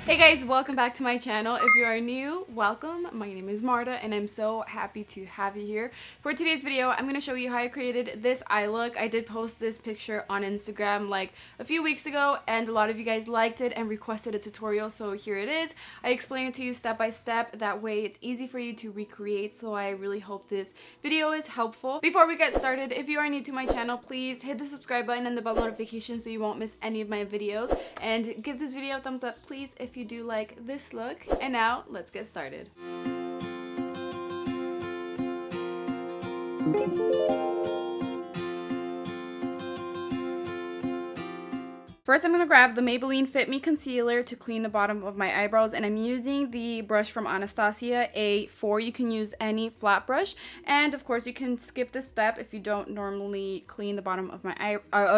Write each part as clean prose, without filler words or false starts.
Hey guys, welcome back to my channel. If you are new, welcome. My name is Marta and I'm so happy to have you here. For today's video, I'm going to show you how I created this eye look. I did post this picture on Instagram like a few weeks ago and a lot of you guys liked it and requested a tutorial, so here it is. I explain it to you step by step, that way it's easy for you to recreate, so I really hope this video is helpful. Before we get started, if you are new to my channel, please hit the subscribe button and the bell notification so you won't miss any of my videos, and give this video a thumbs up please if you do like this look. And now let's get started. First, I'm going to grab the Maybelline Fit Me Concealer to clean the bottom of my eyebrows, and I'm using the brush from Anastasia, A4. You can use any flat brush, and of course you can skip this step if you don't normally clean the bottom of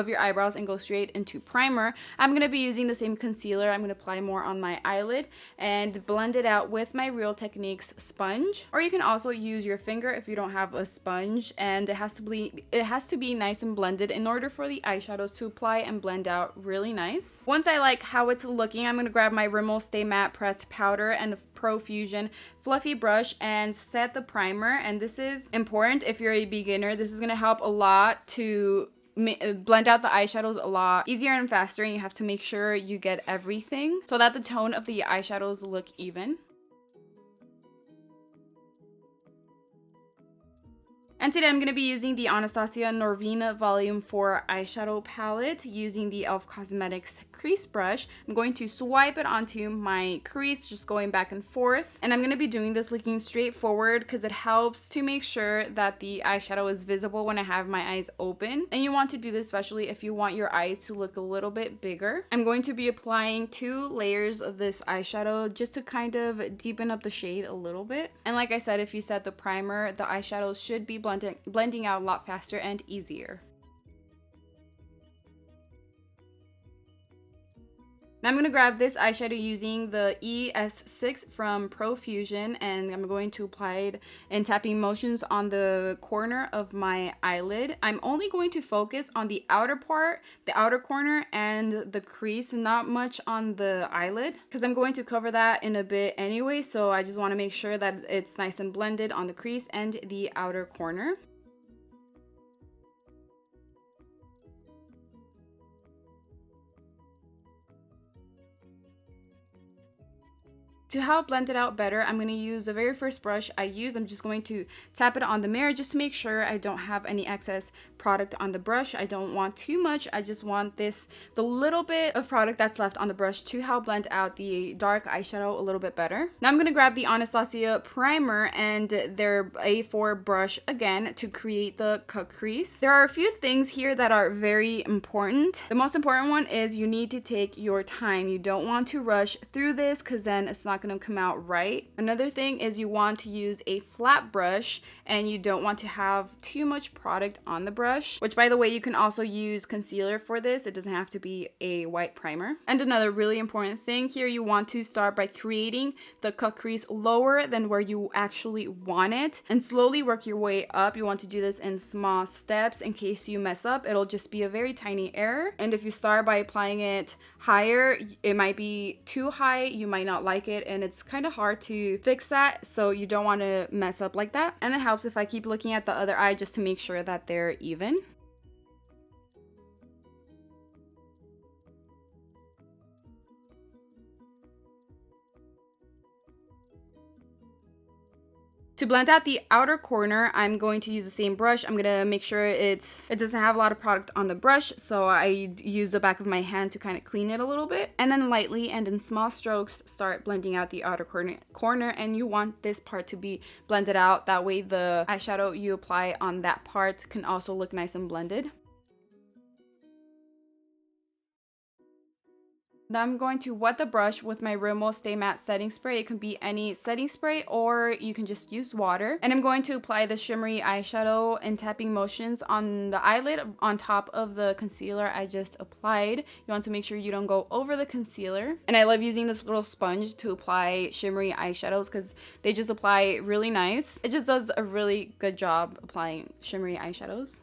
your eyebrows and go straight into primer. I'm going to be using the same concealer. I'm going to apply more on my eyelid and blend it out with my Real Techniques sponge, or you can also use your finger if you don't have a sponge, and it has to be nice and blended in order for the eyeshadows to apply and blend out really nice. Once I like how it's looking, I'm going to grab my Rimmel Stay Matte Pressed Powder and the Pro Fusion fluffy brush and set the primer. And this is important if you're a beginner. This is going to help a lot to blend out the eyeshadows a lot easier and faster, and you have to make sure you get everything so that the tone of the eyeshadows look even. And today I'm going to be using the Anastasia Norvina Volume 4 eyeshadow palette using the e.l.f. Cosmetics crease brush. I'm going to swipe it onto my crease, just going back and forth. And I'm going to be doing this looking straight forward because it helps to make sure that the eyeshadow is visible when I have my eyes open. And you want to do this especially if you want your eyes to look a little bit bigger. I'm going to be applying 2 layers of this eyeshadow just to kind of deepen up the shade a little bit. And like I said, if you set the primer, the eyeshadows should be blending out a lot faster and easier. Now I'm going to grab this eyeshadow using the ES6 from Pro Fusion, and I'm going to apply it in tapping motions on the corner of my eyelid. I'm only going to focus on the outer part, the outer corner, and the crease, not much on the eyelid, because I'm going to cover that in a bit anyway, so I just want to make sure that it's nice and blended on the crease and the outer corner. To help blend it out better, I'm going to use the very first brush I use. I'm just going to tap it on the mirror just to make sure I don't have any excess product on the brush. I don't want too much. I just want the little bit of product that's left on the brush to help blend out the dark eyeshadow a little bit better. Now I'm going to grab the Anastasia primer and their A4 brush again to create the cut crease. There are a few things here that are very important. The most important one is you need to take your time. You don't want to rush through this because then it's not going to come out right. Another thing is you want to use a flat brush and you don't want to have too much product on the brush, which by the way, you can also use concealer for this. It doesn't have to be a white primer. And another really important thing here, you want to start by creating the cut crease lower than where you actually want it and slowly work your way up. You want to do this in small steps. In case you mess up, it'll just be a very tiny error. And if you start by applying it higher, it might be too high. You might not like it, and it's kind of hard to fix that, so you don't want to mess up like that. And it helps if I keep looking at the other eye just to make sure that they're even. To blend out the outer corner, I'm going to use the same brush. I'm going to make sure it doesn't have a lot of product on the brush, so I use the back of my hand to kind of clean it a little bit. And then lightly and in small strokes, start blending out the outer corner, and you want this part to be blended out. That way the eyeshadow you apply on that part can also look nice and blended. Now I'm going to wet the brush with my Rimmel Stay Matte setting spray. It can be any setting spray or you can just use water. And I'm going to apply the shimmery eyeshadow in tapping motions on the eyelid on top of the concealer I just applied. You want to make sure you don't go over the concealer. And I love using this little sponge to apply shimmery eyeshadows because they just apply really nice. It just does a really good job applying shimmery eyeshadows.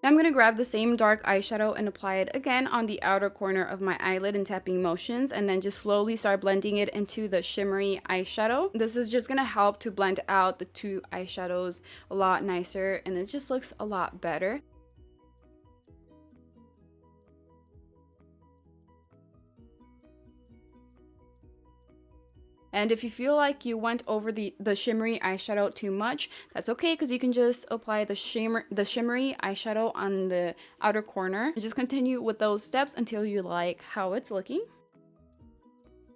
Now I'm going to grab the same dark eyeshadow and apply it again on the outer corner of my eyelid in tapping motions, and then just slowly start blending it into the shimmery eyeshadow. This is just going to help to blend out the two eyeshadows a lot nicer, and it just looks a lot better. And if you feel like you went over the shimmery eyeshadow too much, that's okay, because you can just apply the shimmery eyeshadow on the outer corner. And just continue with those steps until you like how it's looking.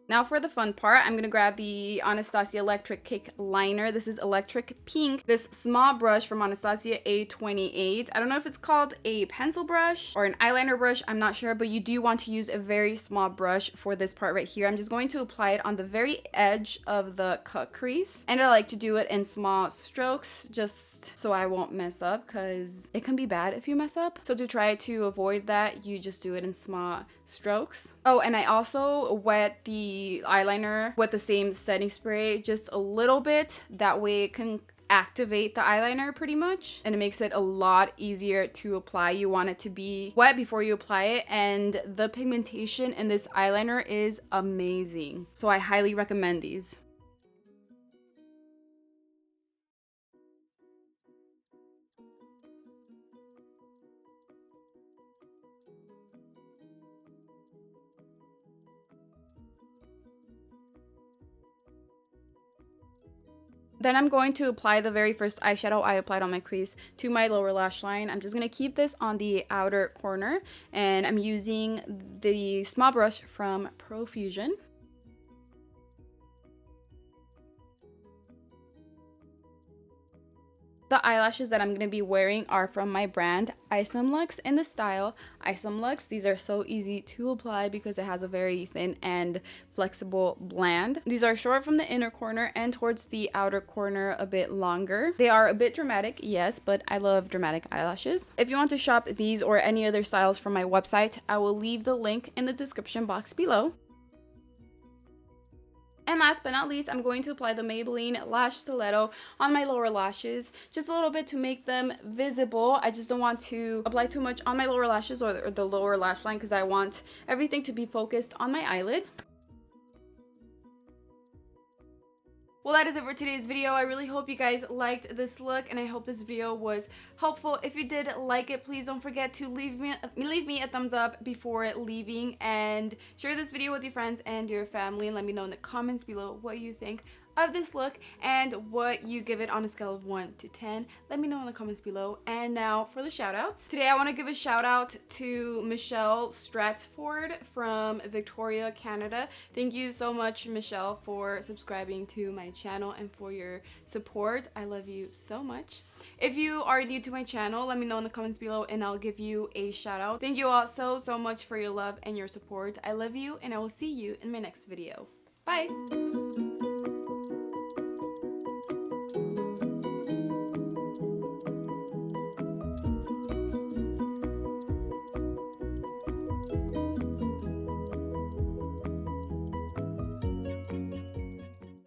Now for the fun part, I'm going to grab the Anastasia Electric Cake Liner. This is electric pink. This small brush from Anastasia A28. I don't know if it's called a pencil brush or an eyeliner brush. I'm not sure, but you do want to use a very small brush for this part right here. I'm just going to apply it on the very edge of the cut crease. And I like to do it in small strokes just so I won't mess up, because it can be bad if you mess up. So to try to avoid that, you just do it in small strokes. Oh, and I also wet the eyeliner with the same setting spray just a little bit. That way it can activate the eyeliner pretty much, and it makes it a lot easier to apply. You want it to be wet before you apply it, and the pigmentation in this eyeliner is amazing. So I highly recommend these. Then I'm going to apply the very first eyeshadow I applied on my crease to my lower lash line. I'm just going to keep this on the outer corner, and I'm using the small brush from Profusion. The eyelashes that I'm going to be wearing are from my brand EyesomeLux in the style EyesomeLux. These are so easy to apply because it has a very thin and flexible blend. These are short from the inner corner and towards the outer corner a bit longer. They are a bit dramatic, yes, but I love dramatic eyelashes. If you want to shop these or any other styles from my website, I will leave the link in the description box below. And last but not least, I'm going to apply the Maybelline Lash Stiletto on my lower lashes, just a little bit to make them visible. I just don't want to apply too much on my lower lashes or the lower lash line, because I want everything to be focused on my eyelid. Well, that is it for today's video. I really hope you guys liked this look, and I hope this video was helpful. If you did like it, please don't forget to leave me a thumbs up before leaving, and share this video with your friends and your family, and let me know in the comments below what you think of this look and what you give it on a scale of 1 to 10. Let me know in the comments below. And now for the shout outs. Today I want to give a shout out to Michelle Stratford from Victoria, Canada. Thank you so much, Michelle, for subscribing to my channel and for your support. I love you so much. If you are new to my channel, let me know in the comments below and I'll give you a shout out. Thank you all so much for your love and your support. I love you, and I will see you in my next video. Bye!